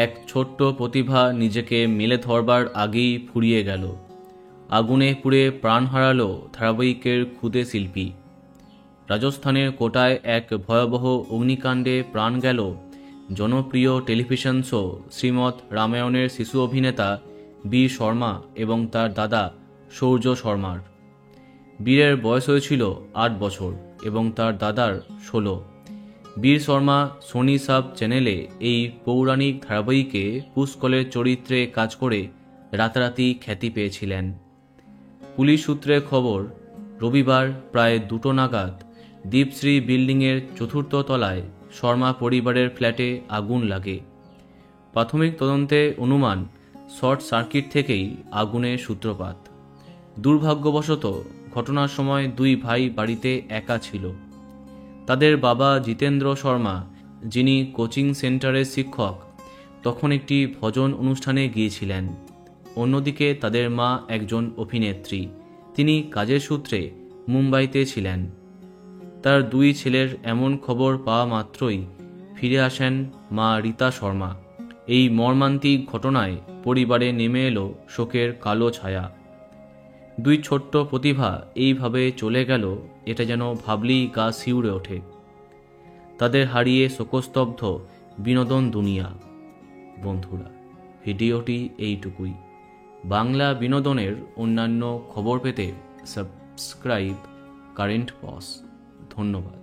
এক ছোট্ট প্রতিভা নিজেকে মেলে ধরবার আগেই ফুরিয়ে গেল। আগুনে পুড়ে প্রাণ হারালো ধারাবাহিকের ক্ষুদে শিল্পী। রাজস্থানের কোটায় এক ভয়াবহ অগ্নিকাণ্ডে প্রাণ গেল জনপ্রিয় টেলিভিশন শো শ্রীমৎ রামায়ণের শিশু অভিনেতা বীর শর্মা এবং তার দাদা সূর্য শর্মার। বীরের বয়স হয়েছিল 8 বছর এবং তার দাদার 16। বীর শর্মা সোনি সাব চ্যানেলে এই পৌরাণিক ধারাবাহিকে পুষ্কলের চরিত্রে কাজ করে রাতারাতি খ্যাতি পেয়েছিলেন। পুলিশ সূত্রে খবর, রবিবার প্রায় 2টো নাগাদ দীপশ্রী বিল্ডিংয়ের 4র্থ তলায় শর্মা পরিবারের ফ্ল্যাটে আগুন লাগে। প্রাথমিক তদন্তে অনুমান শর্ট সার্কিট থেকেই আগুনের সূত্রপাত। দুর্ভাগ্যবশত ঘটনার সময় 2 ভাই বাড়িতে একা ছিল। তাদের বাবা জিতেন্দ্র শর্মা, যিনি কোচিং সেন্টারের শিক্ষক, তখন একটি ভজন অনুষ্ঠানে গিয়েছিলেন। অন্যদিকে তাদের মা একজন অভিনেত্রী, তিনি কাজের সূত্রে মুম্বাইতে ছিলেন। তার 2 ছেলের এমন খবর পাওয়া মাত্রই ফিরে আসেন মা রীতা শর্মা। এই মর্মান্তিক ঘটনায় পরিবারে নেমে এলো শোকের কালো ছায়া। 2 ছোট্ট প্রতিভা এইভাবে চলে গেল, এটা যেন ভাবলেই গা শিউরে ওঠে। তাদের হারিয়ে শোকস্তব্ধ বিনোদন দুনিয়া। বন্ধুরা, ভিডিওটি এইটুকুই। বাংলা বিনোদনের অন্যান্য খবর পেতে সাবস্ক্রাইব কারেন্ট পজ। ধন্যবাদ।